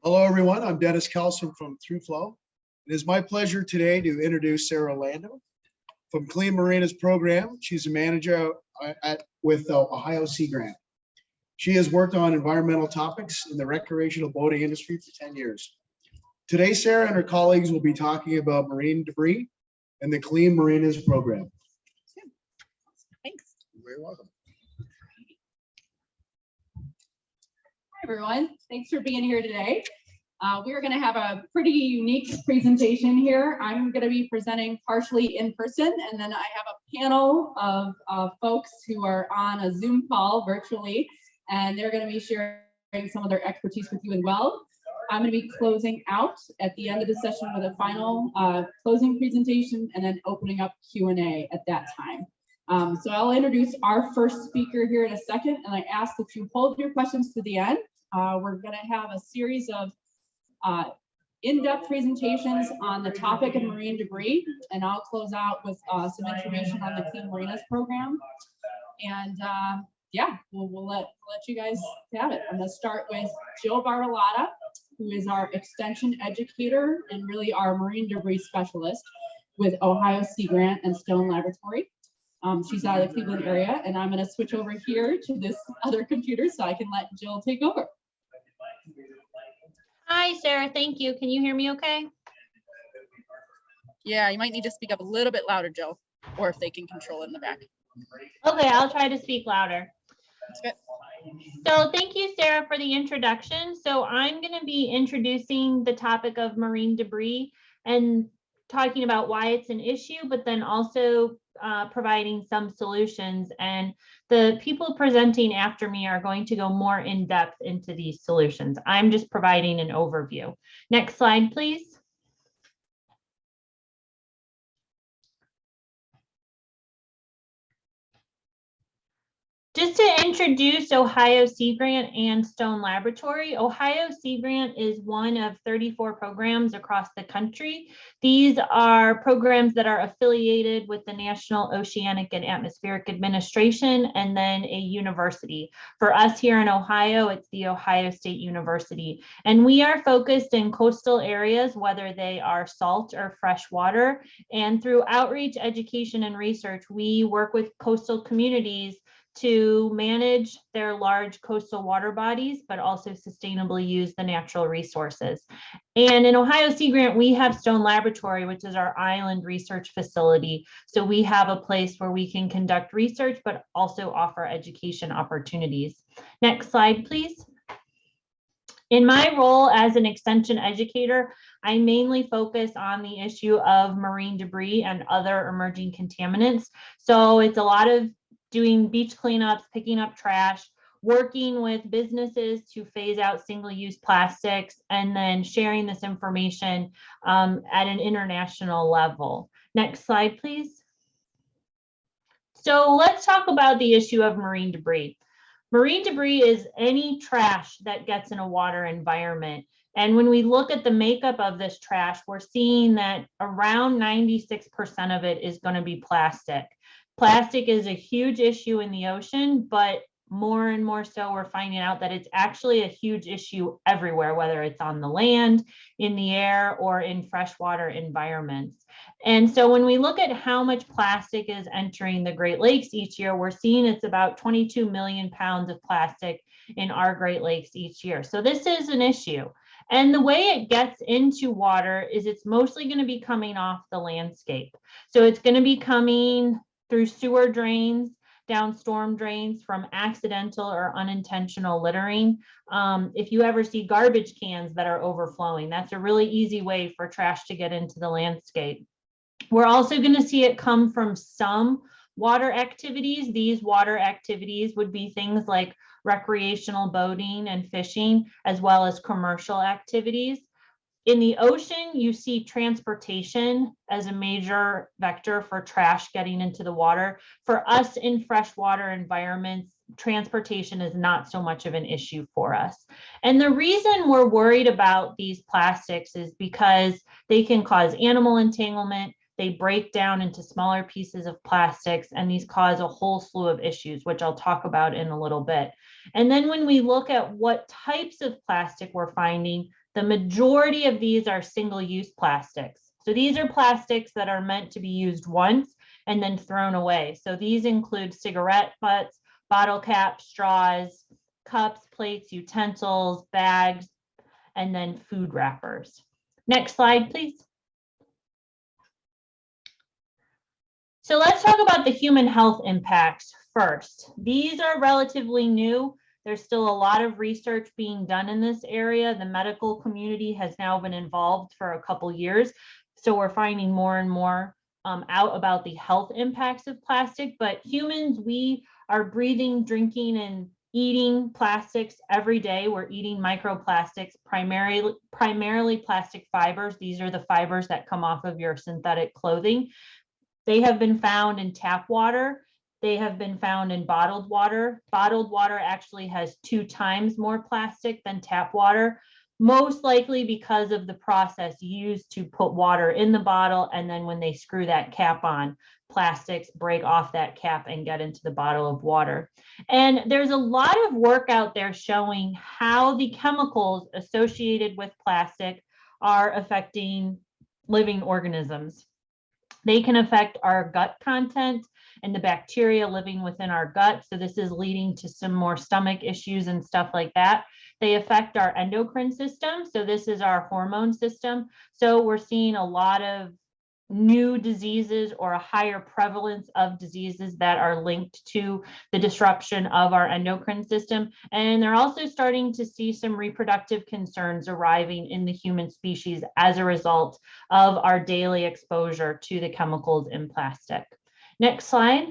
Hello, everyone. I'm Dennis Kelsom from ThruFlow. It is my pleasure today to introduce Sarah Orlando from Clean Marinas program. She's a manager with Ohio Sea Grant. She has worked on environmental topics in the recreational boating industry for 10 years. Today, Sarah and her colleagues will be talking about marine debris and the Clean Marinas program. Thanks. You're very welcome. Hi, everyone. Thanks for being here today. We're going to have a pretty unique presentation here. I'm going to be presenting partially in person, and then I have a panel of folks who are on a Zoom call virtually, and they're going to be sharing some of their expertise with you as well. I'm going to be closing out at the end of the session with a final closing presentation and then opening up Q&A at that time. So I'll introduce our first speaker here in a second, and I ask that you hold your questions to the end. We're going to have a series of in-depth presentations on the topic of marine debris, and I'll close out with some information on the Clean Marinas program. And yeah, we'll let you guys have it. I'm going to start with Jill Bartolotta, who is our extension educator and really our marine debris specialist with Ohio Sea Grant and Stone Laboratory. She's out of the Cleveland area, and I'm going to switch over here to this other computer so I can let Jill take over. Hi, Sarah. Thank you. Can you hear me okay? Yeah, you might need to speak up a little bit louder, Jill, or if they can control it in the back. Okay, I'll try to speak louder. That's good. So thank you, Sarah, for the introduction. So I'm going to be introducing the topic of marine debris and talking about why it's an issue, but then also providing some solutions. And the people presenting after me are going to go more in depth into these solutions. I'm just providing an overview. Next slide, please. Just to introduce Ohio Sea Grant and Stone Laboratory, Ohio Sea Grant is one of 34 programs across the country. These are programs that are affiliated with the National Oceanic and Atmospheric Administration and then a university. For us here in Ohio, it's the Ohio State University. And we are focused in coastal areas, whether they are salt or fresh water. And through outreach, education, and research, we work with coastal communities to manage their large coastal water bodies, but also sustainably use the natural resources. And in Ohio Sea Grant, we have Stone Laboratory, which is our island research facility. So we have a place where we can conduct research, but also offer education opportunities. Next slide, please. In my role as an extension educator, I mainly focus on the issue of marine debris and other emerging contaminants. So it's a lot of doing beach cleanups, picking up trash, working with businesses to phase out single-use plastics, and then sharing this information at an international level. Next slide, please. So let's talk about the issue of marine debris. Marine debris is any trash that gets in a water environment. And when we look at the makeup of this trash, we're seeing that around 96% of it is going to be plastic. Plastic is a huge issue in the ocean, but more and more so we're finding out that it's actually a huge issue everywhere, whether it's on the land, in the air, or in freshwater environments. And so when we look at how much plastic is entering the Great Lakes each year, we're seeing it's about 22 million pounds of plastic in our Great Lakes each year. So this is an issue. And the way it gets into water is it's mostly going to be coming off the landscape. So it's going to be coming through sewer drains, down storm drains from accidental or unintentional littering. If you ever see garbage cans that are overflowing, that's a really easy way for trash to get into the landscape. We're also going to see it come from some water activities. These water activities would be things like recreational boating and fishing, as well as commercial activities. In the ocean, you see transportation as a major vector for trash getting into the water. For us in freshwater environments, transportation is not so much of an issue for us. And the reason we're worried about these plastics is because they can cause animal entanglement. They break down into smaller pieces of plastics, and these cause a whole slew of issues, which I'll talk about in a little bit. And then when we look at what types of plastic we're finding, The majority of these are single-use plastics. So these are plastics that are meant to be used once and then thrown away. So these include cigarette butts, bottle caps, straws, cups, plates, utensils, bags, and then food wrappers. Next slide, please. So let's talk about the human health impacts first. These are relatively new. There's still a lot of research being done in this area. The medical community has now been involved for a couple years. So we're finding more and more out about the health impacts of plastic, but humans, we are breathing, drinking, and eating plastics every day. We're eating microplastics, primarily plastic fibers. These are the fibers that come off of your synthetic clothing. They have been found in tap water. They have been found in bottled water. Bottled water actually has 2 times more plastic than tap water, most likely because of the process used to put water in the bottle. And then when they screw that cap on, plastics break off that cap and get into the bottle of water. And there's a lot of work out there showing how the chemicals associated with plastic are affecting living organisms. They can affect our gut content and the bacteria living within our gut. So this is leading to some more stomach issues and stuff like that. They affect our endocrine system. So this is our hormone system. So we're seeing a lot of new diseases or a higher prevalence of diseases that are linked to the disruption of our endocrine system. And they're also starting to see some reproductive concerns arriving in the human species as a result of our daily exposure to the chemicals in plastic. Next slide.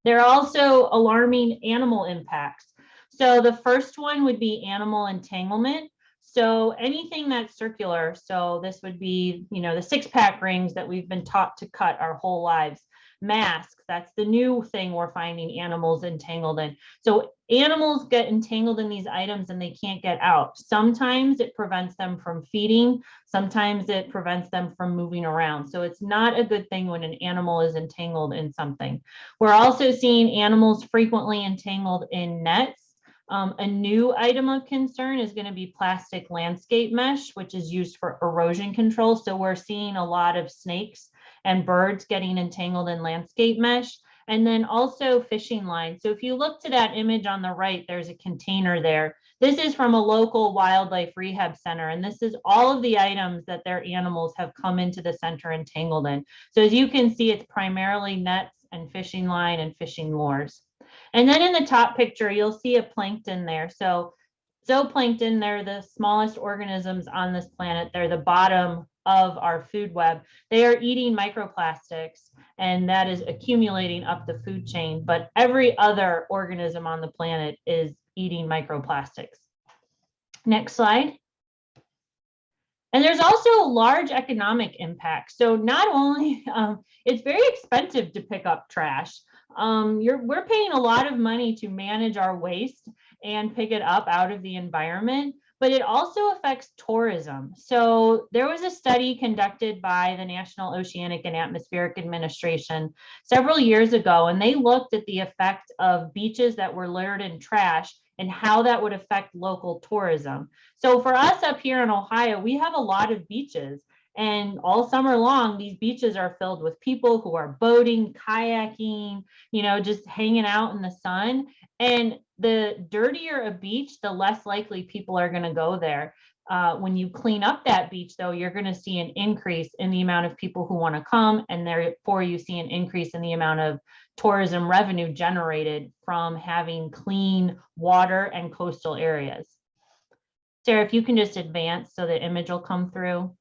There are also alarming animal impacts. So the first one would be animal entanglement. So anything that's circular, so this would be, the 6-pack rings that we've been taught to cut our whole lives. Masks, that's the new thing we're finding animals entangled in. So animals get entangled in these items and they can't get out. Sometimes it prevents them from feeding. Sometimes it prevents them from moving around. So it's not a good thing when an animal is entangled in something. We're also seeing animals frequently entangled in nets. A new item of concern is going to be plastic landscape mesh, which is used for erosion control. So we're seeing a lot of snakes and birds getting entangled in landscape mesh, and then also fishing lines. So if you look to that image on the right, there's a container there. This is from a local wildlife rehab center, and this is all of the items that their animals have come into the center entangled in. So as you can see, it's primarily nets and fishing line and fishing lures. And then in the top picture, you'll see a plankton there. So zooplankton, they're the smallest organisms on this planet. They're the bottom of our food web. They are eating microplastics, and that is accumulating up the food chain. But every other organism on the planet is eating microplastics. Next slide. And there's also a large economic impact. So not only, it's very expensive to pick up trash. We're paying a lot of money to manage our waste and pick it up out of the environment, but it also affects tourism. So there was a study conducted by the National Oceanic and Atmospheric Administration several years ago, and they looked at the effect of beaches that were littered in trash and how that would affect local tourism. So for us up here in Ohio, we have a lot of beaches. And all summer long, these beaches are filled with people who are boating, kayaking, just hanging out in the sun. And the dirtier a beach, the less likely people are going to go there. When you clean up that beach, though, you're going to see an increase in the amount of people who want to come, and therefore you see an increase in the amount of tourism revenue generated from having clean water and coastal areas. Sarah, if you can just advance so the image will come through.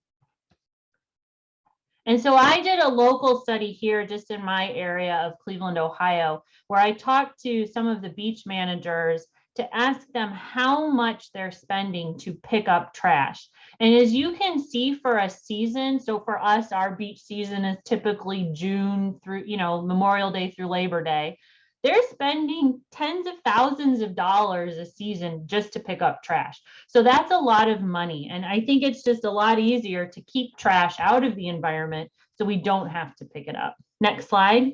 And so I did a local study here just in my area of Cleveland, Ohio, where I talked to some of the beach managers to ask them how much they're spending to pick up trash. And as you can see for a season, so for us, our beach season is typically June through, Memorial Day through Labor Day. They're spending tens of thousands of dollars a season just to pick up trash. So that's a lot of money. And I think it's just a lot easier to keep trash out of the environment so we don't have to pick it up. Next slide.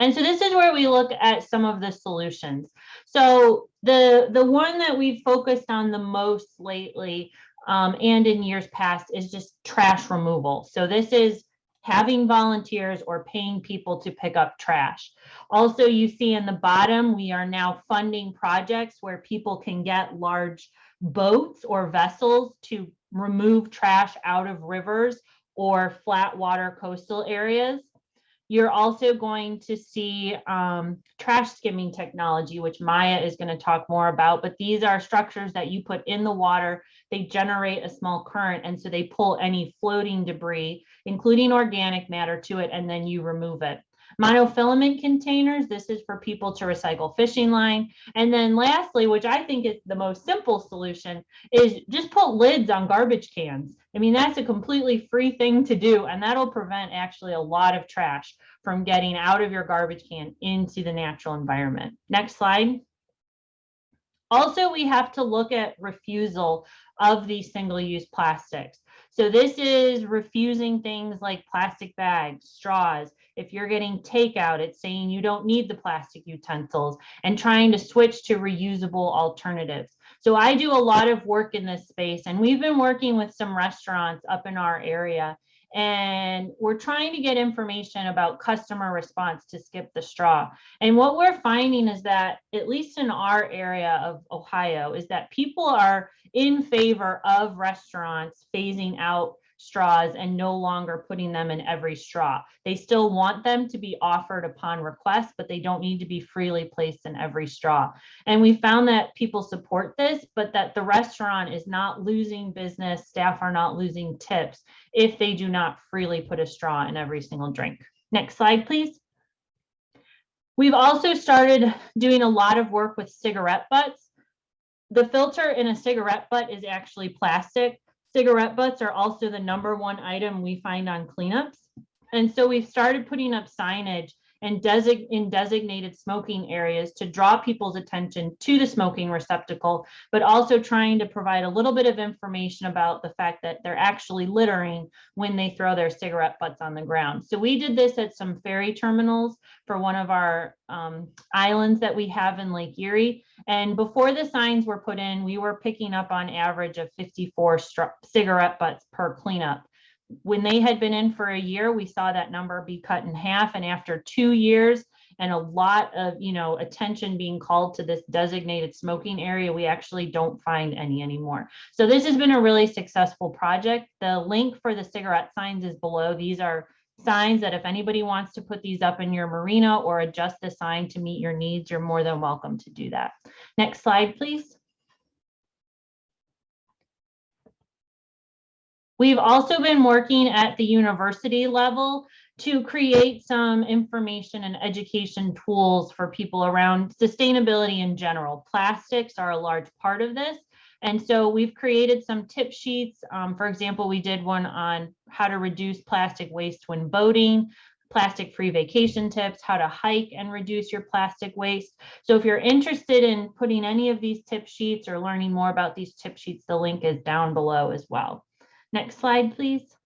And so this is where we look at some of the solutions. So the one that we've focused on the most lately and in years past is just trash removal. So this is having volunteers or paying people to pick up trash. Also, you see in the bottom, we are now funding projects where people can get large boats or vessels to remove trash out of rivers or flat water coastal areas. You're also going to see trash skimming technology, which Maya is going to talk more about, but these are structures that you put in the water. They generate a small current, and so they pull any floating debris, including organic matter, to it, and then you remove it. Monofilament containers, this is for people to recycle fishing line. And then lastly, which I think is the most simple solution, is just put lids on garbage cans. I mean, that's a completely free thing to do, and that'll prevent actually a lot of trash from getting out of your garbage can into the natural environment. Next slide. Also, we have to look at refusal of these single-use plastics. So this is refusing things like plastic bags, straws. If you're getting takeout, it's saying you don't need the plastic utensils, and trying to switch to reusable alternatives. So I do a lot of work in this space, and we've been working with some restaurants up in our area, and we're trying to get information about customer response to skip the straw. And what we're finding is that, at least in our area of Ohio, is that people are in favor of restaurants phasing out straws and no longer putting them in every straw. They still want them to be offered upon request, but they don't need to be freely placed in every straw. And we found that people support this, but that the restaurant is not losing business, staff are not losing tips if they do not freely put a straw in every single drink. Next slide, please. We've also started doing a lot of work with cigarette butts. The filter in a cigarette butt is actually plastic. Cigarette butts are also the #1 item we find on cleanups. And so we've started putting up signage and in designated smoking areas to draw people's attention to the smoking receptacle, but also trying to provide a little bit of information about the fact that they're actually littering when they throw their cigarette butts on the ground. So we did this at some ferry terminals for one of our islands that we have in Lake Erie. And before the signs were put in, we were picking up on average of 54 cigarette butts per cleanup. When they had been in for a year, we saw that number be cut in half. And after 2 years and a lot of, attention being called to this designated smoking area, we actually don't find any anymore. So this has been a really successful project. The link for the cigarette signs is below. These are signs that if anybody wants to put these up in your marina or adjust the sign to meet your needs, you're more than welcome to do that. Next slide, please. We've also been working at the university level to create some information and education tools for people around sustainability in general. Plastics are a large part of this. And so we've created some tip sheets. For example, we did one on how to reduce plastic waste when boating, plastic-free vacation tips, how to hike and reduce your plastic waste. So if you're interested in putting any of these tip sheets or learning more about these tip sheets, the link is down below as well. Next slide, please.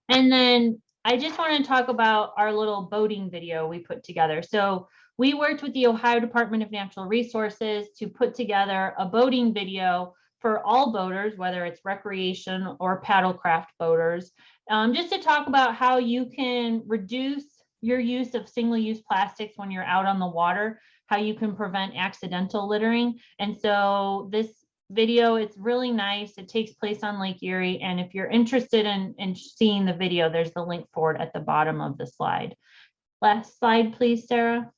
And then I just want to talk about our little boating video we put together. So we worked with the Ohio Department of Natural Resources to put together a boating video for all boaters, whether it's recreation or paddlecraft boaters, just to talk about how you can reduce your use of single-use plastics when you're out on the water, how you can prevent accidental littering. And so this video, it's really nice. It takes place on Lake Erie. And if you're interested in seeing the video, there's the link for it at the bottom of the slide. Last slide, please, Sarah.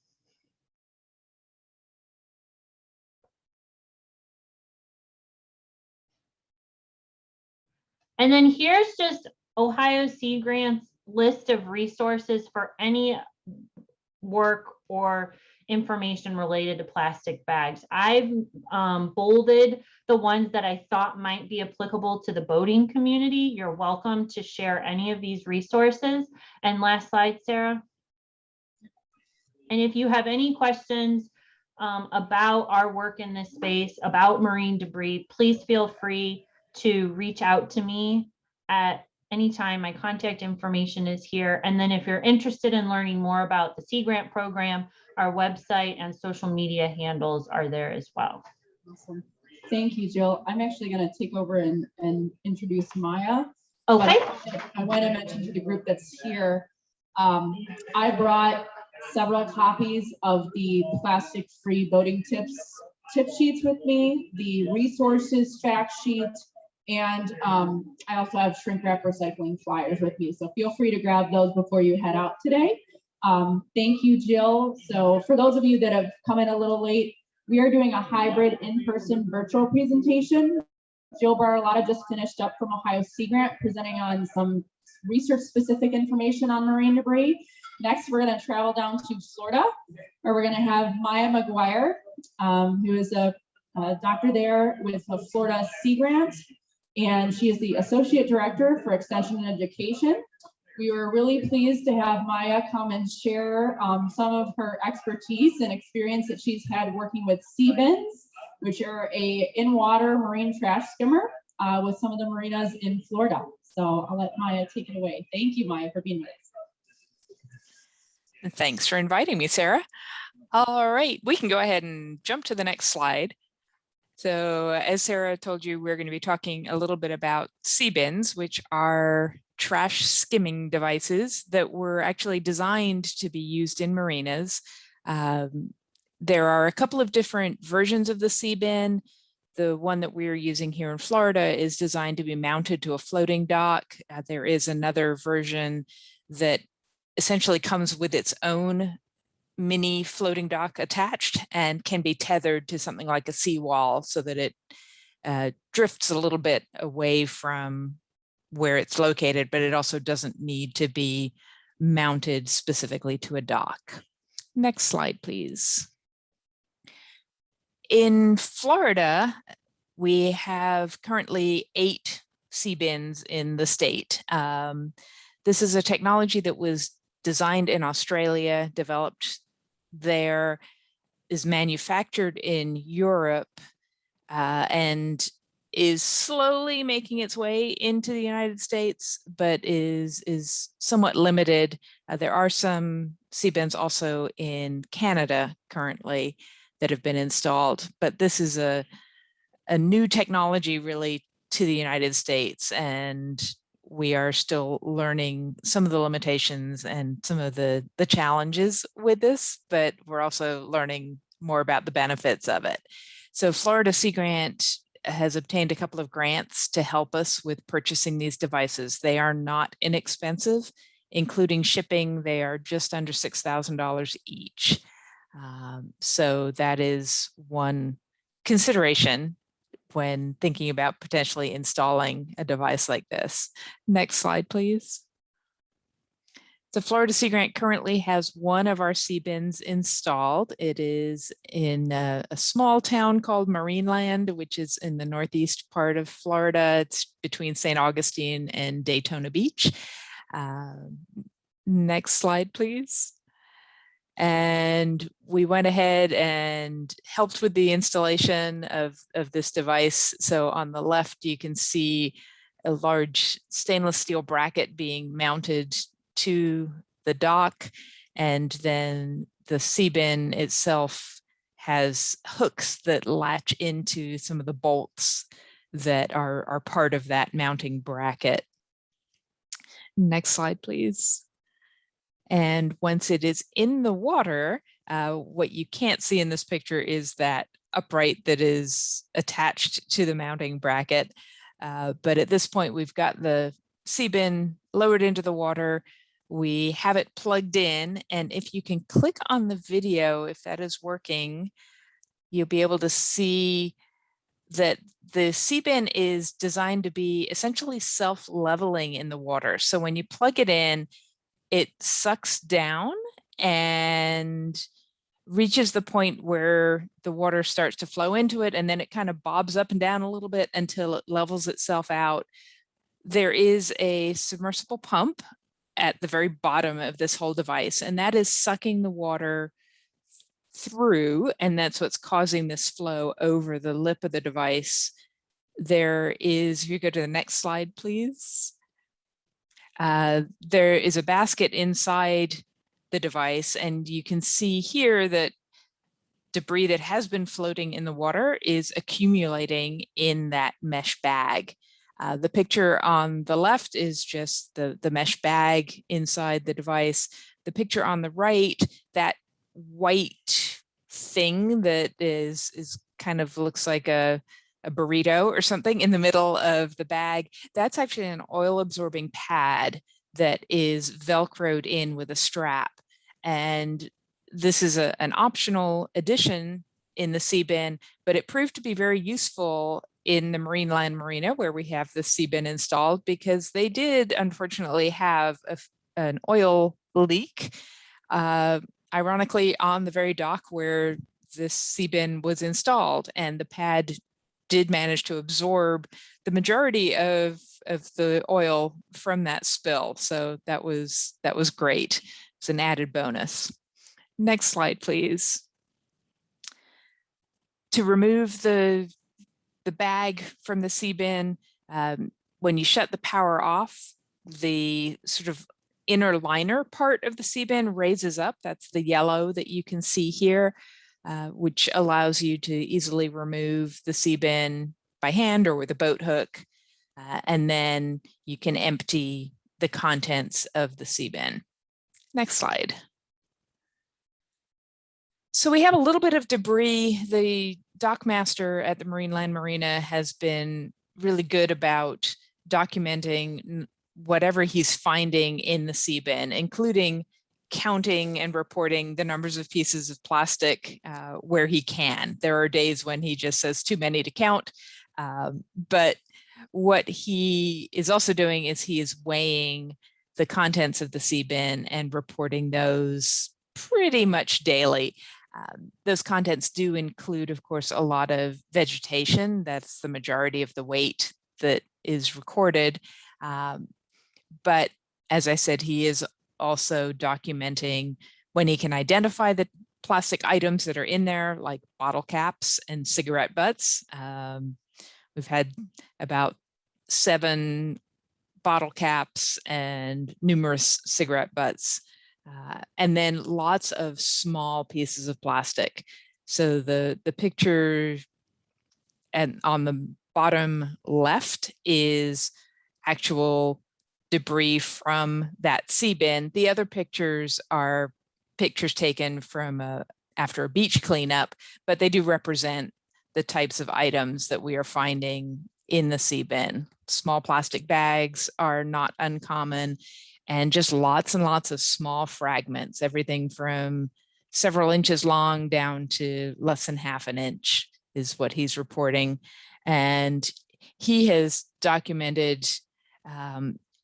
And then here's just Ohio Sea Grant's list of resources for any work or information related to plastic bags. I've bolded the ones that I thought might be applicable to the boating community. You're welcome to share any of these resources. And last slide, Sarah. And if you have any questions about our work in this space, about marine debris, please feel free to reach out to me at anytime. My contact information is here. And then if you're interested in learning more about the Sea Grant program, our website and social media handles are there as well. Awesome. Thank you, Jill. I'm actually going to take over and introduce Maya. Okay. But I want to mention to the group that's here, I brought several copies of the plastic-free boating tip sheets with me, the resources fact sheet, and I also have shrink wrap recycling flyers with me. So feel free to grab those before you head out today. Thank you, Jill. So for those of you that have come in a little late, we are doing a hybrid in-person virtual presentation. Jill Bartolotta just finished up from Ohio Sea Grant, presenting on some research-specific information on marine debris. Next, we're going to travel down to Florida, where we're going to have Maia McGuire, who is a doctor there with a Florida Sea Grant, and she is the Associate Director for Extension and Education. We were really pleased to have Maia come and share some of her expertise and experience that she's had working with sea bins, which are a in-water marine trash skimmer with some of the marinas in Florida. So I'll let Maia take it away. Thank you, Maia, for being with us. Thanks for inviting me, Sarah. All right, we can go ahead and jump to the next slide. So as Sarah told you, we're going to be talking a little bit about sea bins, which are trash skimming devices that were actually designed to be used in marinas. There are a couple of different versions of the sea bin. The one that we're using here in Florida is designed to be mounted to a floating dock. There is another version that essentially comes with its own mini floating dock attached and can be tethered to something like a seawall so that it drifts a little bit away from where it's located, but it also doesn't need to be mounted specifically to a dock. Next slide, please. In Florida, we have currently 8 sea bins in the state. This is a technology that was designed in Australia, developed there, is manufactured in Europe, and is slowly making its way into the United States, but is somewhat limited. There are some sea bins also in Canada currently that have been installed, but this is a new technology really to the United States, and we are still learning some of the limitations and some of the challenges with this, but we're also learning more about the benefits of it. So Florida Sea Grant has obtained a couple of grants to help us with purchasing these devices. They are not inexpensive, including shipping. They are just under $6,000 each. So that is one consideration when thinking about potentially installing a device like this. Next slide, please. The Florida Sea Grant currently has one of our sea bins installed. It is in a small town called Marineland, which is in the northeast part of Florida. It's between St. Augustine and Daytona Beach. Next slide, please. And we went ahead and helped with the installation of this device. So on the left, you can see a large stainless steel bracket being mounted to the dock, and then the sea bin itself has hooks that latch into some of the bolts that are part of that mounting bracket. Next slide, please. And once it is in the water, what you can't see in this picture is that upright that is attached to the mounting bracket. But at this point, we've got the sea bin lowered into the water. We have it plugged in, and if you can click on the video, if that is working, you'll be able to see that the sea bin is designed to be essentially self-leveling in the water. So when you plug it in, it sucks down and reaches the point where the water starts to flow into it, and then it kind of bobs up and down a little bit until it levels itself out. There is a submersible pump at the very bottom of this whole device, and that is sucking the water through, and that's what's causing this flow over the lip of the device. There is, if you go to the next slide, please. There is a basket inside the device, and you can see here that debris that has been floating in the water is accumulating in that mesh bag. The picture on the left is just the mesh bag inside the device. The picture on the right, that white thing that is kind of looks like a burrito or something in the middle of the bag, that's actually an oil absorbing pad that is Velcroed in with a strap. And this is an optional addition in the sea bin, but it proved to be very useful in the Marineland Marina where we have the sea bin installed, because they did unfortunately have an oil leak, ironically on the very dock where this sea bin was installed, and the pad did manage to absorb the majority of the oil from that spill. So that was great. It's an added bonus. Next slide, please. To remove the bag from the sea bin, when you shut the power off, the sort of inner liner part of the sea bin raises up. That's the yellow that you can see here, which allows you to easily remove the sea bin by hand or with a boat hook. And then you can empty the contents of the sea bin. Next slide. So we have a little bit of debris. The dockmaster at the Marineland Marina has been really good about documenting whatever he's finding in the sea bin, including counting and reporting the numbers of pieces of plastic where he can. There are days when he just says too many to count, but what he is also doing is he is weighing the contents of the sea bin and reporting those pretty much daily. Those contents do include, of course, a lot of vegetation. That's the majority of the weight that is recorded. But as I said, he is also documenting when he can identify the plastic items that are in there, like bottle caps and cigarette butts. We've had about 7 bottle caps and numerous cigarette butts. And then lots of small pieces of plastic. So the picture and on the bottom left is actual debris from that sea bin. The other pictures are pictures taken from after a beach cleanup, but they do represent the types of items that we are finding in the sea bin. Small plastic bags are not uncommon, and just lots and lots of small fragments, everything from several inches long down to less than half an inch is what he's reporting. And he has documented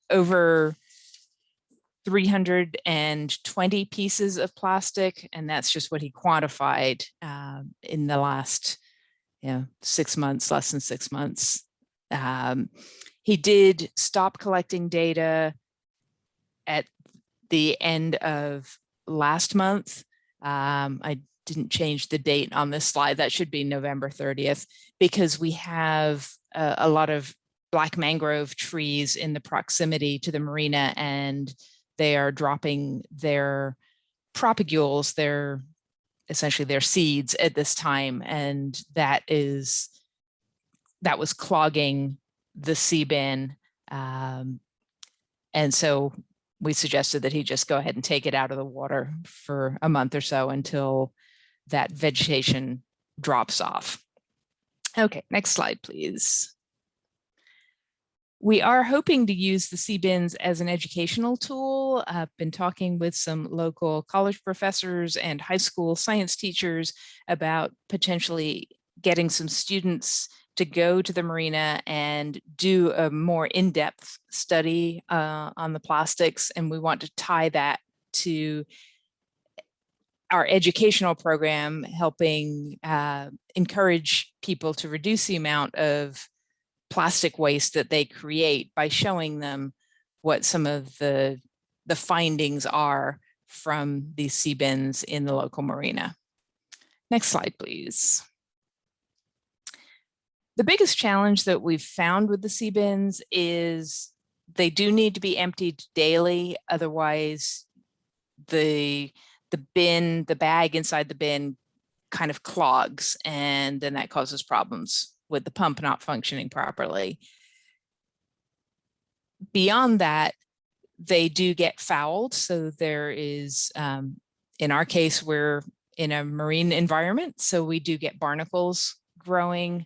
over 320 pieces of plastic, and that's just what he quantified in the last 6 months, less than 6 months. He did stop collecting data at the end of last month. I didn't change the date on this slide. That should be November 30th, because we have a lot of black mangrove trees in the proximity to the marina, and they are dropping their propagules, essentially their seeds at this time. And that was clogging the sea bin. And so we suggested that he just go ahead and take it out of the water for a month or so until that vegetation drops off. Okay, next slide, please. We are hoping to use the sea bins as an educational tool. I've been talking with some local college professors and high school science teachers about potentially getting some students to go to the marina and do a more in-depth study on the plastics. And we want to tie that to our educational program, helping encourage people to reduce the amount of plastic waste that they create by showing them what some of the findings are from these sea bins in the local marina. Next slide, please. The biggest challenge that we've found with the sea bins is they do need to be emptied daily, otherwise the bin, the bag inside the bin kind of clogs, and then that causes problems with the pump not functioning properly. Beyond that, they do get fouled. So there is, in our case, we're in a marine environment, so we do get barnacles growing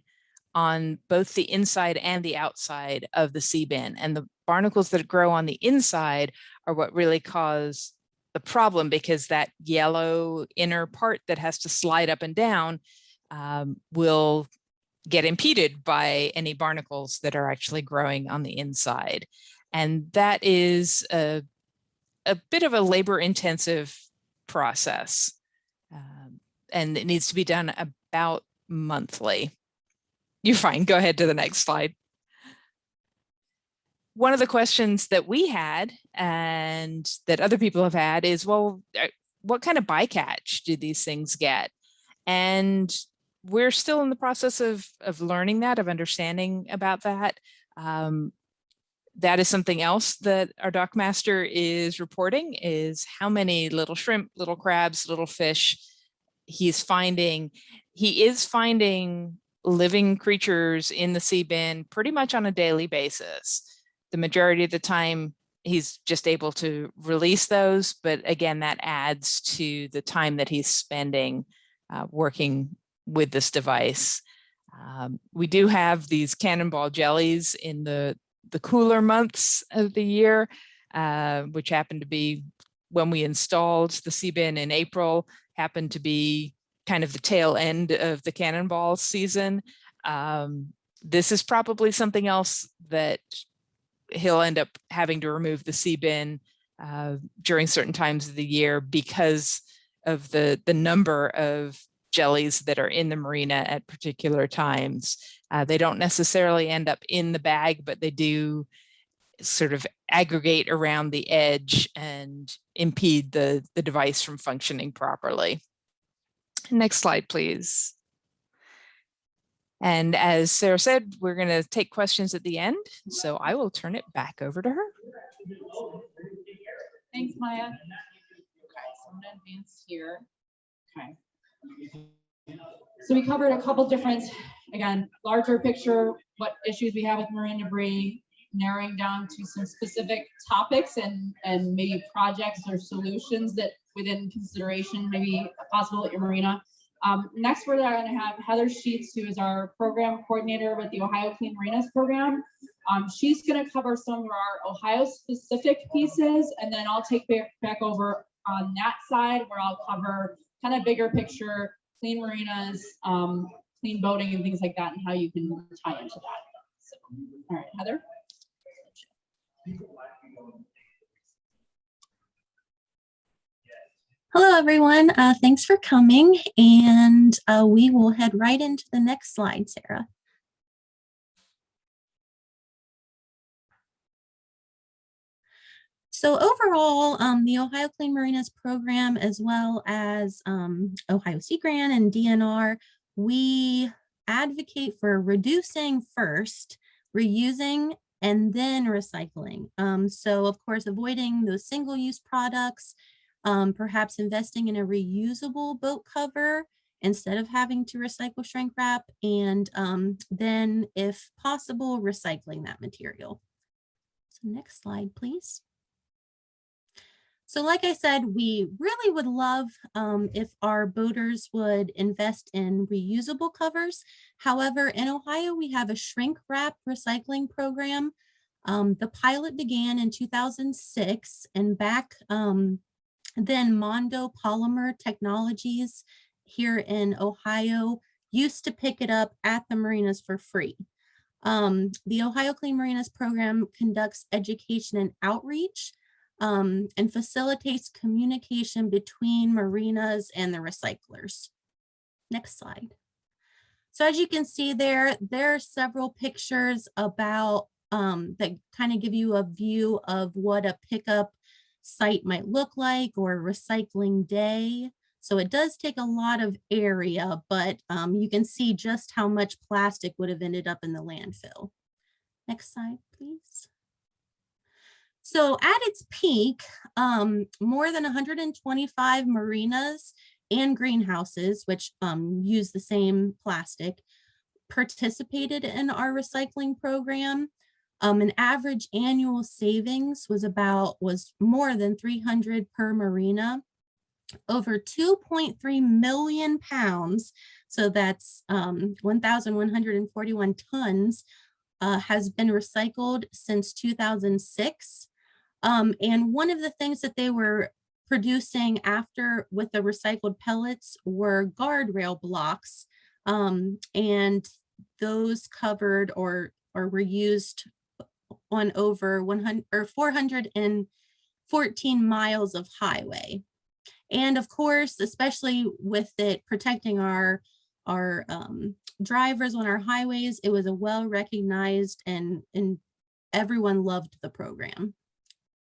on both the inside and the outside of the sea bin. And the barnacles that grow on the inside are what really cause the problem, because that yellow inner part that has to slide up and down will get impeded by any barnacles that are actually growing on the inside. And that is a bit of a labor-intensive process. And it needs to be done about monthly. You're fine, go ahead to the next slide. One of the questions that we had and that other people have had is, well, what kind of bycatch do these things get? And we're still in the process of learning that, of understanding about that. That is something else that our dock master is reporting, is how many little shrimp, little crabs, little fish he's finding. He is finding living creatures in the sea bin pretty much on a daily basis. The majority of the time, he's just able to release those. But again, that adds to the time that he's spending working with this device. We do have these cannonball jellies in the cooler months of the year, which happened to be when we installed the sea bin in April, happened to be kind of the tail end of the cannonball season. This is probably something else that he'll end up having to remove the sea bin during certain times of the year because of the number of jellies that are in the marina at particular times. They don't necessarily end up in the bag, but they do sort of aggregate around the edge and impede the device from functioning properly. Next slide, please. And as Sarah said, we're going to take questions at the end, so I will turn it back over to her. Thanks, Maya. Okay, so I'm gonna advance here. Okay. So we covered a couple different, again, larger picture, what issues we have with marine debris, narrowing down to some specific topics and maybe projects or solutions that within consideration, maybe possible at your marina. Next, we're going to have Heather Sheets, who is our program coordinator with the Ohio Clean Marinas program. She's going to cover some of our Ohio specific pieces, and then I'll take back over on that side where I'll cover kind of bigger picture, clean marinas, clean boating and things like that, and how you can tie into that. So, all right, Heather. Hello, everyone. Thanks for coming, and we will head right into the next slide, Sarah. So overall, the Ohio Clean Marinas program, as well as Ohio Sea Grant and DNR, we advocate for reducing first, reusing, and then recycling. So of course, avoiding those single-use products, perhaps investing in a reusable boat cover instead of having to recycle shrink wrap, and then if possible, recycling that material. So next slide, please. So like I said, we really would love if our boaters would invest in reusable covers. However, in Ohio, we have a shrink wrap recycling program. The pilot began in 2006, and back then Mondo Polymer Technologies here in Ohio used to pick it up at the marinas for free. The Ohio Clean Marinas program conducts education and outreach and facilitates communication between marinas and the recyclers. Next slide. So as you can see there are several pictures about that kind of give you a view of what a pickup site might look like, or recycling day. So it does take a lot of area, but you can see just how much plastic would have ended up in the landfill. Next slide, please. So at its peak, more than 125 marinas and greenhouses, which use the same plastic, participated in our recycling program. An average annual savings was more than 300 per marina. Over 2.3 million pounds, so that's 1,141 tons, has been recycled since 2006. And one of the things that they were producing after with the recycled pellets were guardrail blocks. And those covered or were used on over 100 or 414 miles of highway. And of course, especially with it protecting our drivers on our highways, it was a well-recognized and everyone loved the program.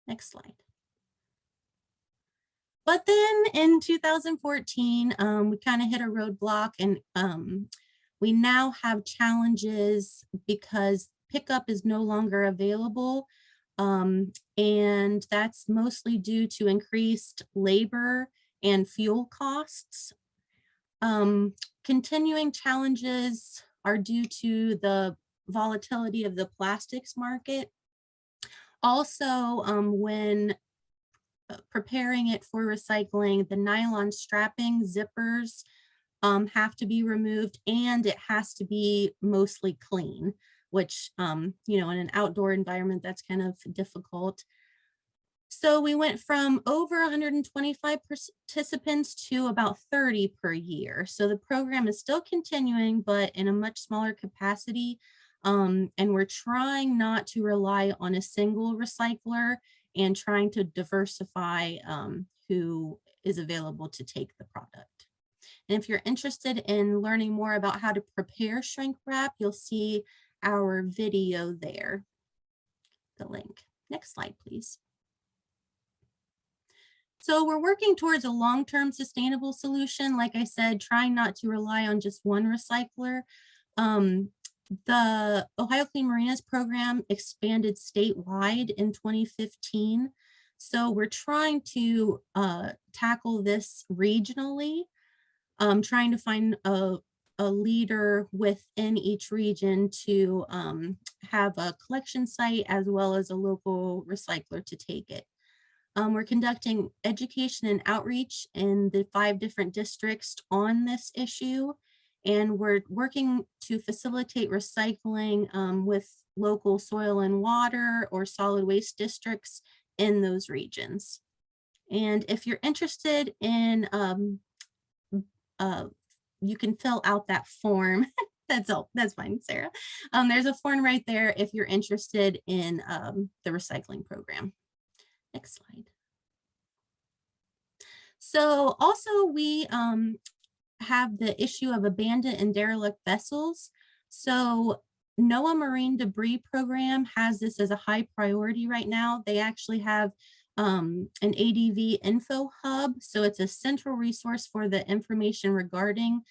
Next slide. But then in 2014, we kind of hit a roadblock, and we now have challenges because pickup is no longer available. And that's mostly due to increased labor and fuel costs. Continuing challenges are due to the volatility of the plastics market. Also, when preparing it for recycling, the nylon strapping zippers have to be removed, and it has to be mostly clean, which, in an outdoor environment, that's kind of difficult. So we went from over 125 participants to about 30 per year. So the program is still continuing, but in a much smaller capacity. And we're trying not to rely on a single recycler and trying to diversify who is available to take the product. And if you're interested in learning more about how to prepare shrink wrap, you'll see our video there, the link. Next slide, please. So we're working towards a long-term sustainable solution. Like I said, trying not to rely on just one recycler. The Ohio Clean Marinas program expanded statewide in 2015. So we're trying to tackle this regionally, trying to find a leader within each region to have a collection site as well as a local recycler to take it. We're conducting education and outreach in the 5 different districts on this issue, and we're working to facilitate recycling with local soil and water or solid waste districts in those regions. And if you're interested in, you can fill out that form. That's fine, Sarah. There's a form right there if you're interested in the recycling program. Next slide. So also we have the issue of abandoned and derelict vessels. So NOAA Marine Debris Program has this as a high priority right now. They actually have an ADV info hub. So it's a central resource for the information regarding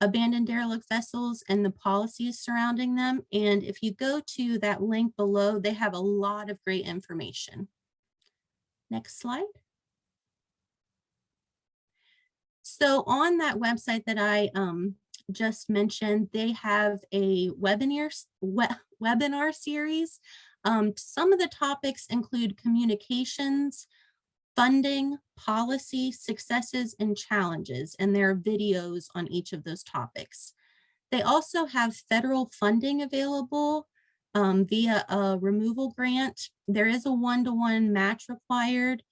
abandoned derelict vessels and the policies surrounding them. And if you go to that link below, they have a lot of great information. Next slide. So on that website that I just mentioned, they have a webinar series. Some of the topics include communications, funding, policy, successes, and challenges, and there are videos on each of those topics. They also have federal funding available via a removal grant. There is a 1-to-1 match required,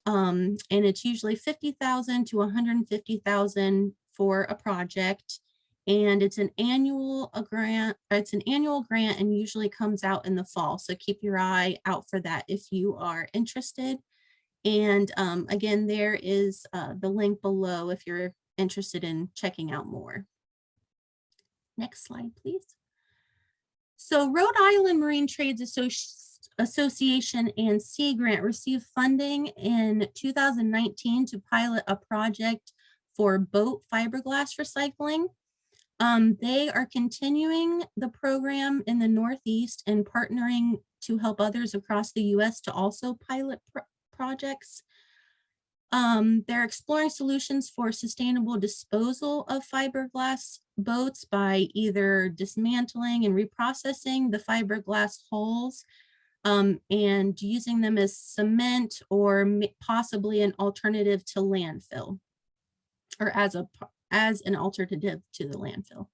and it's usually $50,000 to $150,000 for a project. And it's an annual grant. It's an annual grant and usually comes out in the fall. So keep your eye out for that if you are interested. And again, there is the link below if you're interested in checking out more. Next slide, please. So Rhode Island Marine Trades Association and Sea Grant received funding in 2019 to pilot a project for boat fiberglass recycling. They are continuing the program in the Northeast and partnering to help others across the US to also pilot projects. They're exploring solutions for sustainable disposal of fiberglass boats by either dismantling and reprocessing the fiberglass hulls and using them as cement or possibly an alternative to landfill, or as an alternative to the landfill.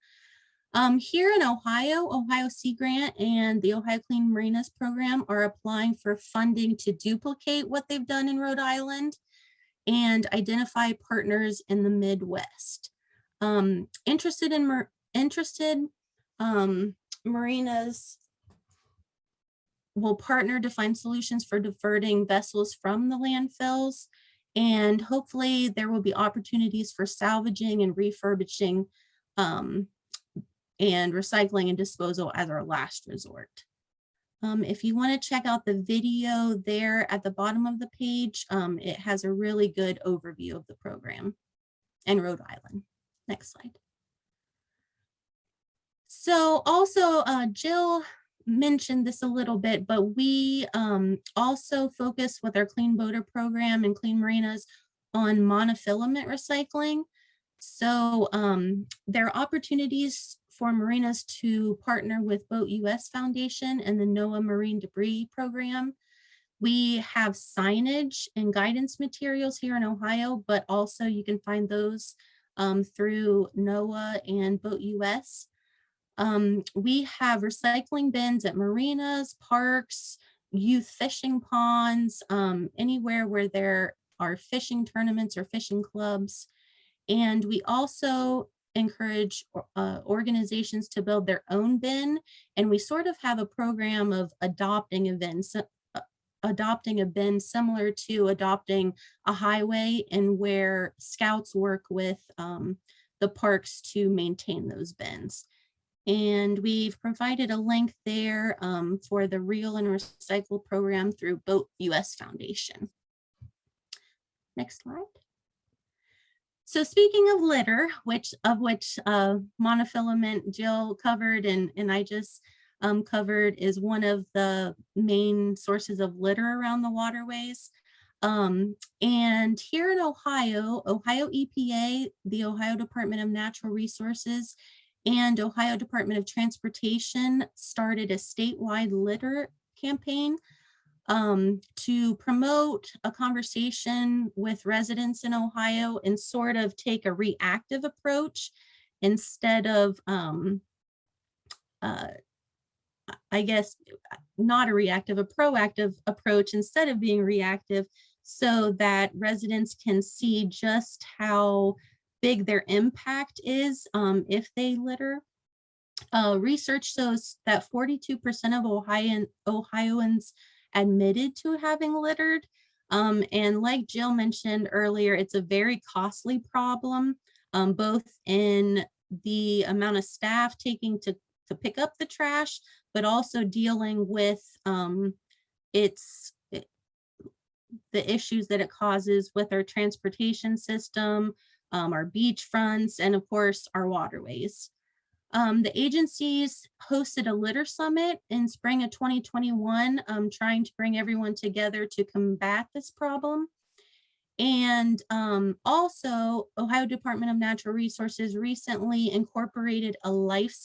Here in Ohio Sea Grant and the Ohio Clean Marinas program are applying for funding to duplicate what they've done in Rhode Island and identify partners in the Midwest. Interested marinas will partner to find solutions for diverting vessels from the landfills, and hopefully there will be opportunities for salvaging and refurbishing and recycling and disposal as our last resort. If you want to check out the video there at the bottom of the page, it has a really good overview of the program and Rhode Island. Next slide. So also Jill mentioned this a little bit, but we also focus with our Clean Boater program and Clean Marinas on monofilament recycling. So there are opportunities for marinas to partner with Boat US Foundation and the NOAA Marine Debris Program. We have signage and guidance materials here in Ohio, but also you can find those through NOAA and Boat US. We have recycling bins at marinas, parks, youth fishing ponds, anywhere where there are fishing tournaments or fishing clubs. And we also encourage organizations to build their own bin. And we sort of have a program of adopting a bin similar to adopting a highway, and where scouts work with the parks to maintain those bins. And we've provided a link there for the Reel and Recycle program through Boat US Foundation. Next slide. So speaking of litter, which monofilament Jill covered and I just covered, is one of the main sources of litter around the waterways. And here in Ohio EPA, the Ohio Department of Natural Resources, and Ohio Department of Transportation started a statewide litter campaign to promote a conversation with residents in Ohio and sort of take a reactive approach instead of, I guess, not a reactive, a proactive approach instead of being reactive, so that residents can see just how big their impact is if they litter. Research shows that 42% of Ohioans admitted to having littered. And like Jill mentioned earlier, it's a very costly problem, both in the amount of staff taking to pick up the trash, but also dealing with the issues that it causes with our transportation system, our beach fronts, and of course, our waterways. The agencies hosted a litter summit in spring of 2021, trying to bring everyone together to combat this problem. And also, Ohio Department of Natural Resources recently incorporated a life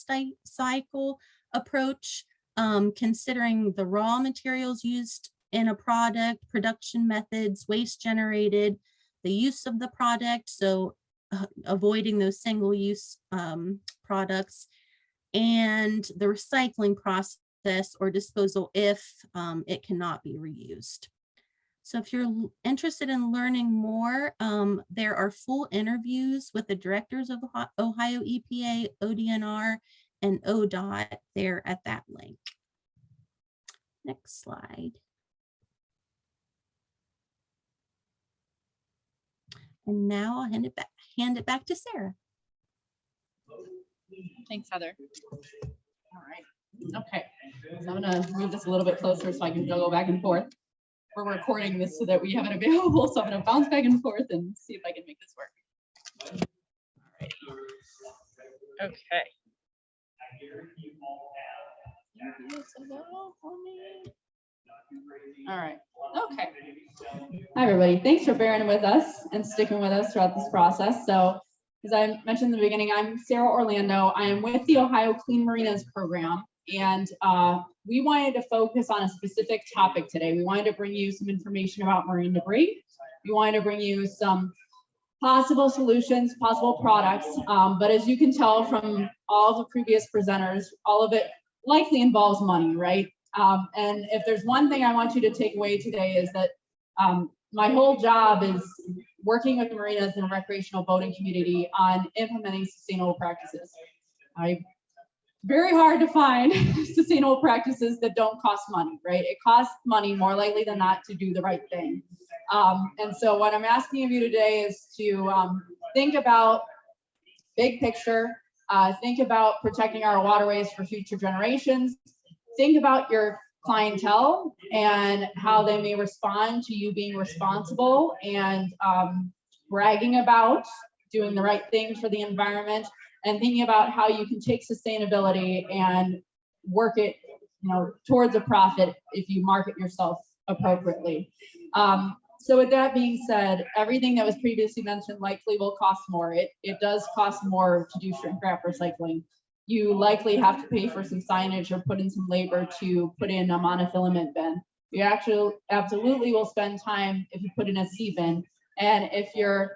cycle approach, considering the raw materials used in a product, production methods, waste generated, the use of the product, so avoiding those single-use products, and the recycling process or disposal if it cannot be reused. So if you're interested in learning more, there are full interviews with the directors of Ohio EPA, ODNR, and ODOT there at that link. Next slide. And now I'll hand it back to Sarah. Thanks, Heather. All right. Okay. So I'm going to move this a little bit closer so I can go back and forth. We're recording this so that we have it available. So I'm going to bounce back and forth and see if I can make this work. All right. Okay. All right. Okay. Hi, everybody. Thanks for bearing with us and sticking with us throughout this process. So, as I mentioned in the beginning, I'm Sarah Orlando. I am with the Ohio Clean Marinas program, and we wanted to focus on a specific topic today. We wanted to bring you some information about marine debris. We wanted to bring you some possible solutions, possible products. But as you can tell from all the previous presenters, all of it likely involves money, right? And if there's one thing I want you to take away today is that my whole job is working with the marinas and the recreational boating community on implementing sustainable practices. Very hard to find sustainable practices that don't cost money, right? It costs money more likely than not to do the right thing. And so what I'm asking of you today is to think about big picture, think about protecting our waterways for future generations, think about your clientele and how they may respond to you being responsible and bragging about doing the right thing for the environment, and thinking about how you can take sustainability and work it, towards a profit if you market yourself appropriately. So with that being said, everything that was previously mentioned likely will cost more. It does cost more to do shrink wrap recycling. You likely have to pay for some signage or put in some labor to put in a monofilament bin. You actually absolutely will spend time if you put in a C bin. And if you're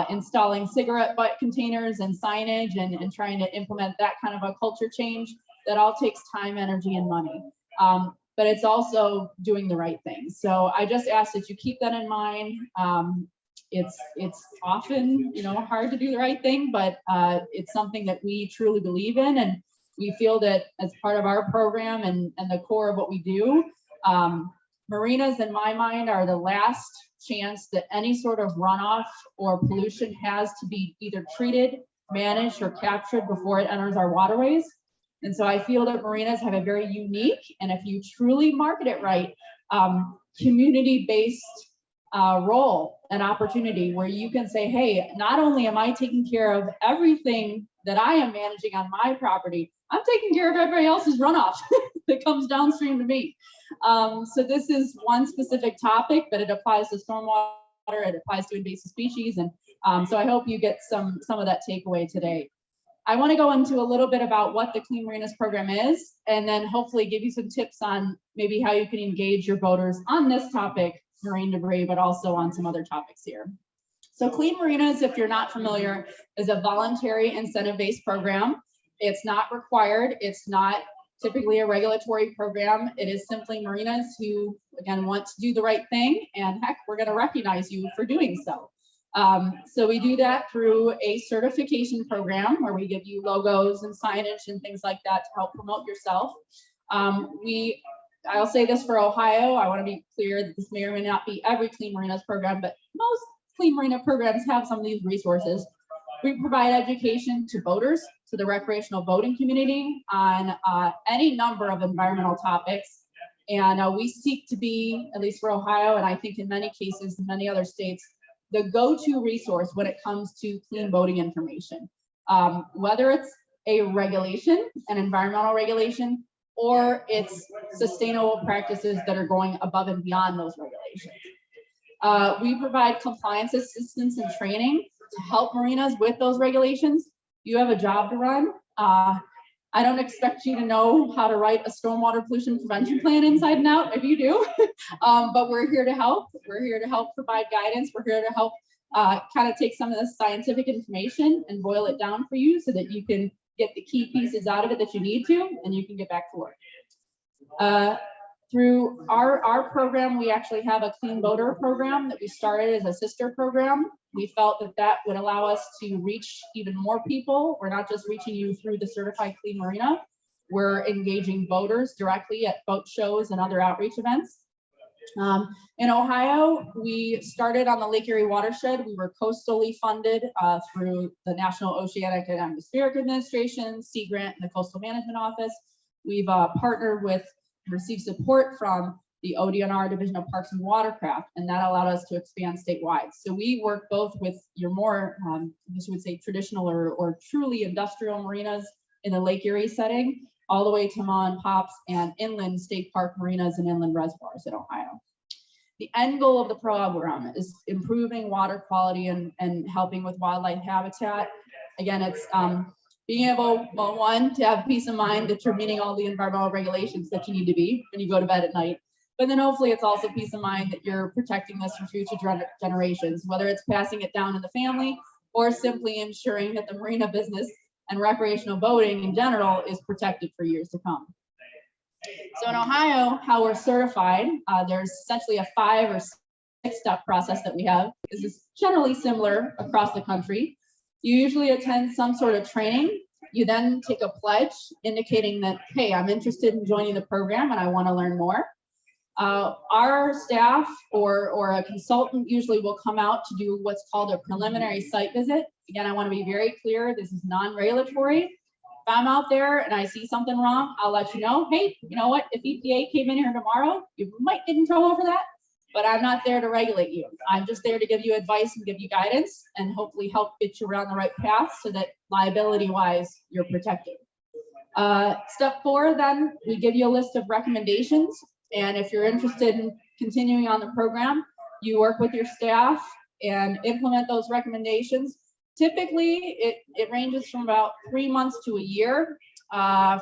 installing cigarette butt containers and signage and trying to implement that kind of a culture change, that all takes time, energy, and money. But it's also doing the right thing. So I just ask that you keep that in mind. It's often, hard to do the right thing, but it's something that we truly believe in. And we feel that as part of our program and the core of what we do, marinas, in my mind, are the last chance that any sort of runoff or pollution has to be either treated, managed, or captured before it enters our waterways. And so I feel that marinas have a very unique, and if you truly market it right, community-based role and opportunity where you can say, hey, not only am I taking care of everything that I am managing on my property, I'm taking care of everybody else's runoff that comes downstream to me. So this is one specific topic, but it applies to stormwater, it applies to invasive species. And so I hope you get some of that takeaway today. I want to go into a little bit about what the Clean Marinas program is, and then hopefully give you some tips on maybe how you can engage your boaters on this topic, marine debris, but also on some other topics here. So Clean Marinas, if you're not familiar, is a voluntary incentive-based program. It's not required. It's not typically a regulatory program. It is simply marinas who, again, want to do the right thing, and heck, we're going to recognize you for doing so. So we do that through a certification program where we give you logos and signage and things like that to help promote yourself. I'll say this for Ohio, I want to be clear that this may or may not be every Clean Marinas program, but most Clean Marina programs have some of these resources. We provide education to boaters, to the recreational boating community on any number of environmental topics. And we seek to be, at least for Ohio, and I think in many cases in many other states, the go-to resource when it comes to clean boating information. Whether it's a regulation, an environmental regulation, or it's sustainable practices that are going above and beyond those regulations. We provide compliance assistance and training to help marinas with those regulations. You have a job to run. I don't expect you to know how to write a stormwater pollution prevention plan inside and out, if you do, but we're here to help. We're here to help provide guidance. We're here to help kind of take some of the scientific information and boil it down for you so that you can get the key pieces out of it that you need to, and you can get back to work. Through our program, we actually have a Clean Boater program that we started as a sister program. We felt that that would allow us to reach even more people. We're not just reaching you through the Certified Clean Marina. We're engaging boaters directly at boat shows and other outreach events. In Ohio, we started on the Lake Erie watershed. We were coastally funded through the National Oceanic and Atmospheric Administration, Sea Grant, and the Coastal Management Office. We've partnered with, received support from the ODNR Division of Parks and Watercraft, and that allowed us to expand statewide. So we work both with your more, I guess you would say, traditional or truly industrial marinas in the Lake Erie setting, all the way to mom and pops and inland state park marinas and inland reservoirs in Ohio. The end goal of the program is improving water quality and helping with wildlife habitat. Again, it's being able, well, one, to have peace of mind that you're meeting all the environmental regulations that you need to be when you go to bed at night. But then hopefully it's also peace of mind that you're protecting this for future generations, whether it's passing it down in the family or simply ensuring that the marina business and recreational boating in general is protected for years to come. So in Ohio, how we're certified, there's essentially a 5 or 6-step process that we have. This is generally similar across the country. You usually attend some sort of training. You then take a pledge indicating that, hey, I'm interested in joining the program and I want to learn more. Our staff or a consultant usually will come out to do what's called a preliminary site visit. Again, I want to be very clear, this is non-regulatory. If I'm out there and I see something wrong, I'll let you know, hey, you know what, if EPA came in here tomorrow, you might get in trouble for that, but I'm not there to regulate you. I'm just there to give you advice and give you guidance and hopefully help get you around the right path so that liability-wise, you're protected. Step 4, then, we give you a list of recommendations. And if you're interested in continuing on the program, you work with your staff and implement those recommendations. Typically, it ranges from about 3 months to a year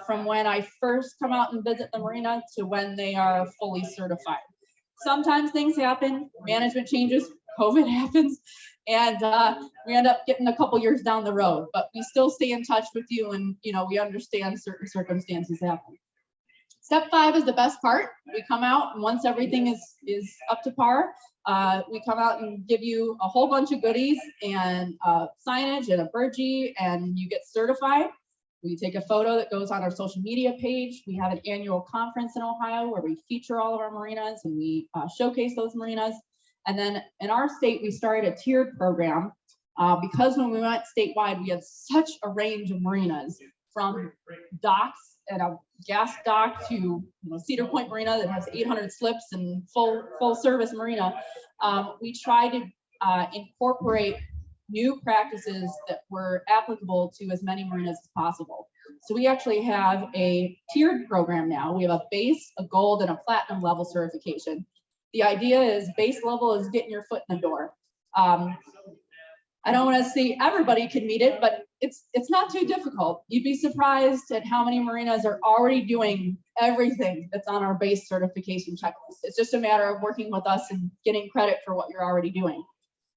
from when I first come out and visit the marina to when they are fully certified. Sometimes things happen, management changes, COVID happens, and we end up getting a couple years down the road, but we still stay in touch with you and, you know, we understand certain circumstances happen. Step 5 is the best part. We come out and once everything is up to par, we come out and give you a whole bunch of goodies and signage and a burgee, and you get certified. We take a photo that goes on our social media page. We have an annual conference in Ohio where we feature all of our marinas and we showcase those marinas. And then in our state, we started a tiered program because when we went statewide, we had such a range of marinas, from docks and a gas dock to Cedar Point Marina that has 800 slips and full service marina. We try to incorporate new practices that were applicable to as many marinas as possible. So we actually have a tiered program now. We have a base, a gold, and a platinum level certification. The idea is base level is getting your foot in the door. I don't want to say everybody can meet it, but it's not too difficult. You'd be surprised at how many marinas are already doing everything that's on our base certification checklist. It's just a matter of working with us and getting credit for what you're already doing.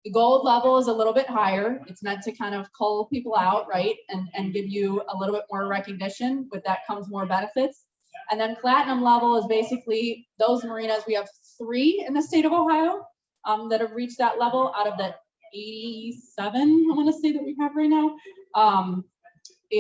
The gold level is a little bit higher. It's meant to kind of cull people out, right? And give you a little bit more recognition. With that comes more benefits. And then platinum level is basically those marinas. We have 3 in the state of Ohio that have reached that level out of the 87, I want to say, that we have right now. They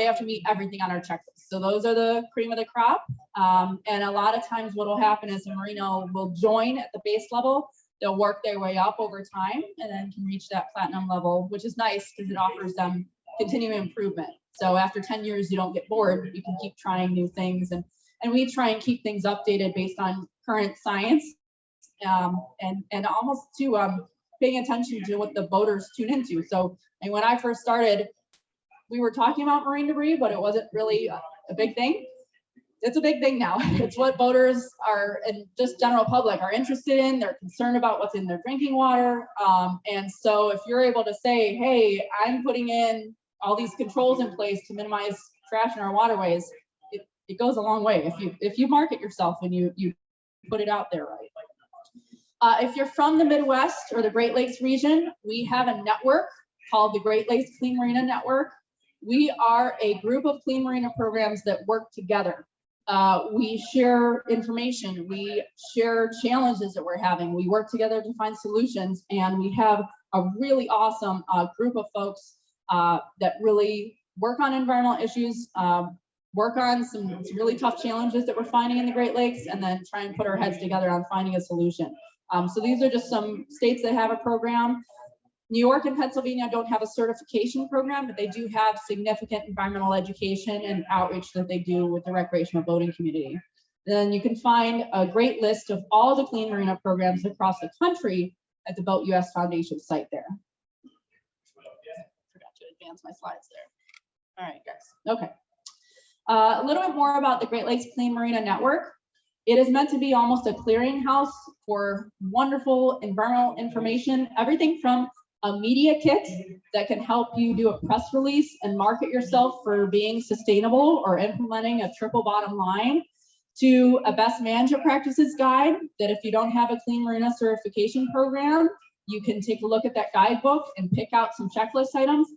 have to meet everything on our checklist. So those are the cream of the crop. And a lot of times what will happen is a marina will join at the base level. They'll work their way up over time and then can reach that platinum level, which is nice because it offers them continuing improvement. So after 10 years, you don't get bored. You can keep trying new things. And we try and keep things updated based on current science and almost to paying attention to what the boaters tune into. So and when I first started, we were talking about marine debris, but it wasn't really a big thing. It's a big thing now. It's what boaters are, and just general public are interested in. They're concerned about what's in their drinking water. And so if you're able to say, hey, I'm putting in all these controls in place to minimize trash in our waterways, it goes a long way if you market yourself and you put it out there right. If you're from the Midwest or the Great Lakes region, we have a network called the Great Lakes Clean Marina Network. We are a group of clean marina programs that work together. We share information, we share challenges that we're having, we work together to find solutions, and we have a really awesome group of folks that really work on environmental issues, work on some really tough challenges that we're finding in the Great Lakes, and then try and put our heads together on finding a solution. So these are just some states that have a program. New York and Pennsylvania don't have a certification program, but they do have significant environmental education and outreach that they do with the recreational boating community. Then you can find a great list of all the Clean Marina programs across the country at the Boat US Foundation site there. Forgot to advance my slides there. All right, guys. Okay. A little bit more about the Great Lakes Clean Marina Network. It is meant to be almost a clearinghouse for wonderful environmental information, everything from a media kit that can help you do a press release and market yourself for being sustainable or implementing a triple bottom line, to a best management practices guide that if you don't have a Clean Marina certification program, you can take a look at that guidebook and pick out some checklist items.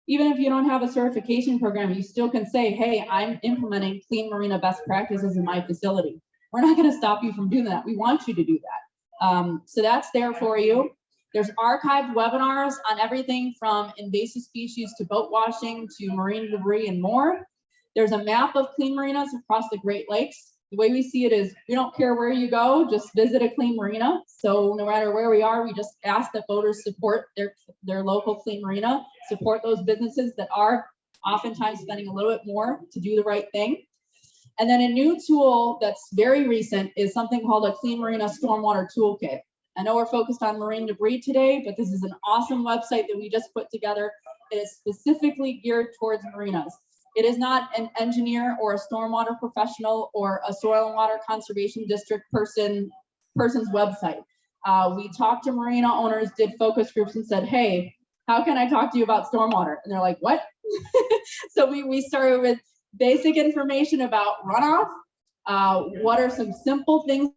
Even if you don't have a certification program, you still can say, hey, I'm implementing Clean Marina best practices in my facility. We're not going to stop you from doing that. We want you to do that. So that's there for you. There's archived webinars on everything from invasive species to boat washing to marine debris and more. There's a map of clean marinas across the Great Lakes. The way we see it is we don't care where you go, just visit a clean marina. So no matter where we are, we just ask that boaters support their local clean marina, support those businesses that are oftentimes spending a little bit more to do the right thing. And then a new tool that's very recent is something called a Clean Marina Stormwater Toolkit. I know we're focused on marine debris today, but this is an awesome website that we just put together. It is specifically geared towards marinas. It is not an engineer or a stormwater professional or a soil and water conservation district person's website. We talked to marina owners, did focus groups and said, hey, how can I talk to you about stormwater? And they're like, what? So we started with basic information about runoff. What are some simple things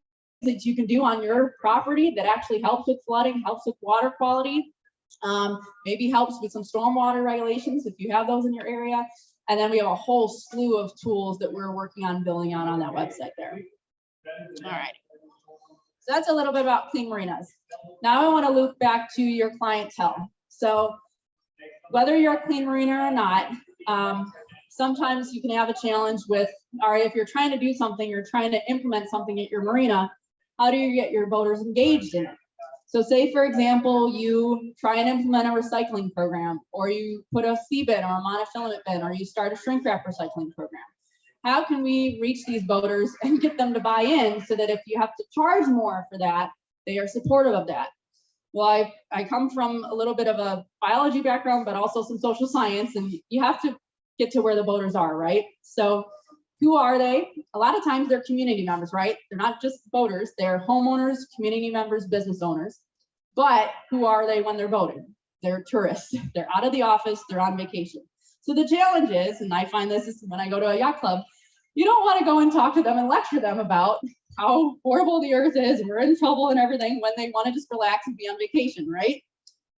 that you can do on your property that actually helps with flooding, helps with water quality, maybe helps with some stormwater regulations if you have those in your area. And then we have a whole slew of tools that we're working on building out on that website there. All right. So that's a little bit about clean marinas. Now I want to loop back to your clientele. So whether you're a clean marina or not, sometimes you can have a challenge with, all right, if you're trying to do something, you're trying to implement something at your marina, how do you get your boaters engaged in it? So say, for example, you try and implement a recycling program, or you put a sea bin or a monofilament bin, or you start a shrink wrap recycling program. How can we reach these boaters and get them to buy in so that if you have to charge more for that, they are supportive of that? Well, I come from a little bit of a biology background, but also some social science, and you have to get to where the boaters are, right? So who are they? A lot of times they're community members, right? They're not just boaters, they're homeowners, community members, business owners. But who are they when they're boating? They're tourists. They're out of the office, they're on vacation. So the challenge is, and I find this is when I go to a yacht club, you don't want to go and talk to them and lecture them about how horrible the earth is and we're in trouble and everything when they want to just relax and be on vacation, right?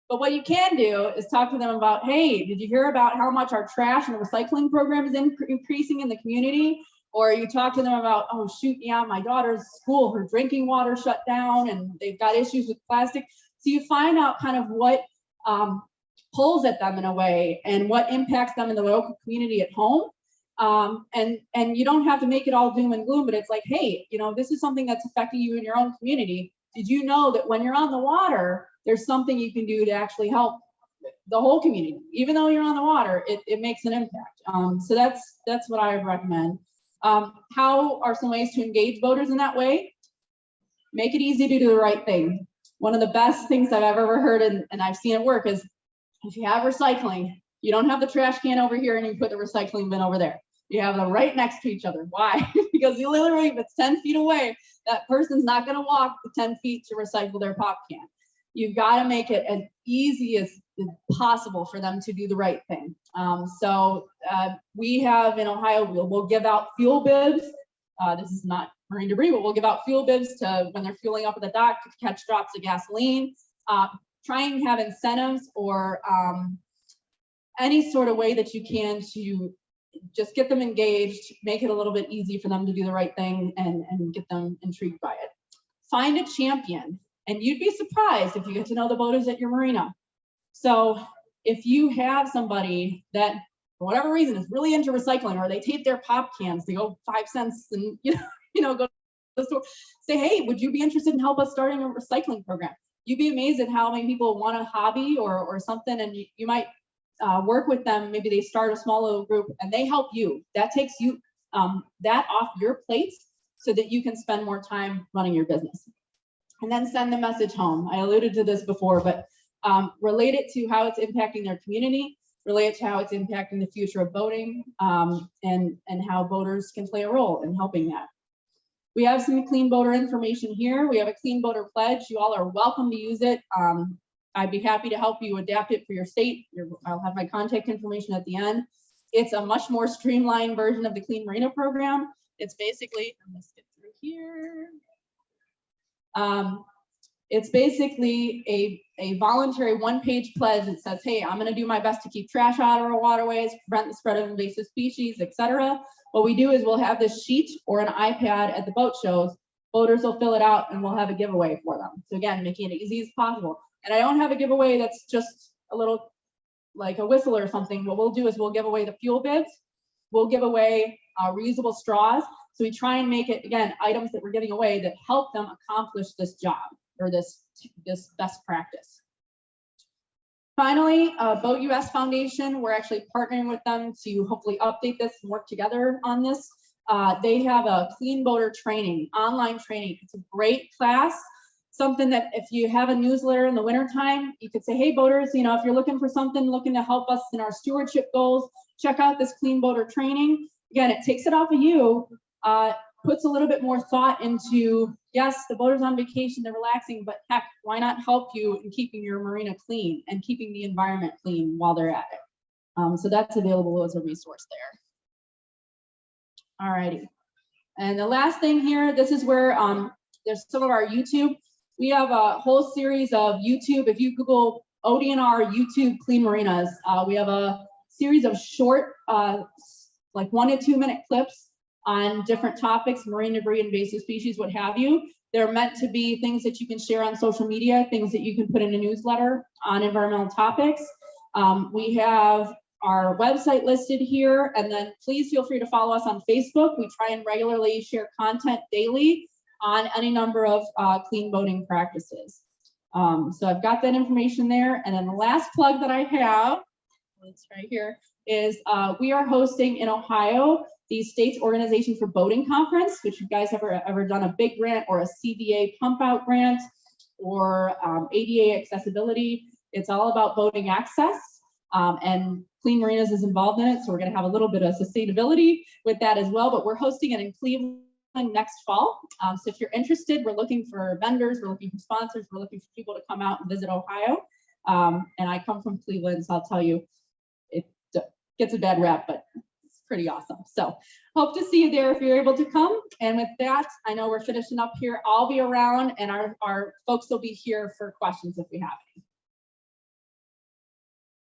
But what you can do is talk to them about, hey, did you hear about how much our trash and recycling program is increasing in the community? Or you talk to them about, oh shoot, yeah, my daughter's school, her drinking water shut down and they've got issues with plastic. So you find out kind of what pulls at them in a way and what impacts them in the local community at home. And you don't have to make it all doom and gloom, but it's like, hey, you know, this is something that's affecting you in your own community. Did you know that when you're on the water, there's something you can do to actually help the whole community? Even though you're on the water, it makes an impact. So that's what I would recommend. How are some ways to engage voters in that way? Make it easy to do the right thing. One of the best things I've ever heard, and I've seen it work, is if you have recycling, you don't have the trash can over here and you put the recycling bin over there. You have them right next to each other. Why? Because you literally, if it's 10 feet away, that person's not going to walk the 10 feet to recycle their pop can. You've got to make it as easy as possible for them to do the right thing. So we have in Ohio, we'll give out fuel bibs. This is not marine debris, but we'll give out fuel bibs to when they're fueling up at the dock to catch drops of gasoline. Try and have incentives or any sort of way that you can to just get them engaged, make it a little bit easy for them to do the right thing and get them intrigued by it. Find a champion, and you'd be surprised if you get to know the boaters at your marina. So if you have somebody that for whatever reason is really into recycling, or they tape their pop cans, they go 5 cents and go to the store, say, hey, would you be interested in help us starting a recycling program? You'd be amazed at how many people want a hobby or something, and you might work with them. Maybe they start a small little group and they help you. That takes you that off your plate so that you can spend more time running your business. And then send the message home. I alluded to this before, but relate it to how it's impacting their community, relate it to how it's impacting the future of boating, and how boaters can play a role in helping that. We have some clean boater information here. We have a clean boater pledge. You all are welcome to use it. I'd be happy to help you adapt it for your state. I'll have my contact information at the end. It's a much more streamlined version of the Clean Marina program. It's basically, let's get through here. It's basically a voluntary one-page pledge that says, hey, I'm going to do my best to keep trash out of our waterways, prevent the spread of invasive species, etc. What we do is we'll have this sheet or an iPad at the boat shows. Boaters will fill it out and we'll have a giveaway for them. So again, making it as easy as possible. And I don't have a giveaway that's just a little like a whistle or something. What we'll do is we'll give away the fuel bids. We'll give away reusable straws. So we try and make it, again, items that we're giving away that help them accomplish this job or this best practice. Finally, Boat US Foundation, we're actually partnering with them to hopefully update this and work together on this. They have a clean boater training, online training. It's a great class, something that if you have a newsletter in the wintertime, you could say, hey boaters, you know, if you're looking for something, looking to help us in our stewardship goals, check out this clean boater training. Again, it takes it off of you, puts a little bit more thought into, yes, the boaters on vacation, they're relaxing, but heck, why not help you in keeping your marina clean and keeping the environment clean while they're at it? So that's available as a resource there. All righty. And the last thing here, this is where there's some of our YouTube. We have a whole series of YouTube. If you Google ODNR YouTube Clean Marinas, we have a series of short, like 1 to 2 minute clips on different topics, marine debris, invasive species, what have you. They're meant to be things that you can share on social media, things that you can put in a newsletter on environmental topics. We have our website listed here, and then please feel free to follow us on Facebook. We try and regularly share content daily on any number of clean boating practices. So I've got that information there. And then the last plug that I have, it's right here, is we are hosting in Ohio the State's Organization for Boating Conference, which you guys ever done a big grant or a CDA pump out grant or ADA accessibility. It's all about boating access, and Clean Marinas is involved in it. So we're going to have a little bit of sustainability with that as well, but we're hosting it in Cleveland next fall. So if you're interested, we're looking for vendors, we're looking for sponsors, we're looking for people to come out and visit Ohio. And I come from Cleveland, so I'll tell you, it gets a bad rap, but it's pretty awesome. So hope to see you there if you're able to come. And with that, I know we're finishing up here. I'll be around and our folks will be here for questions if we have any.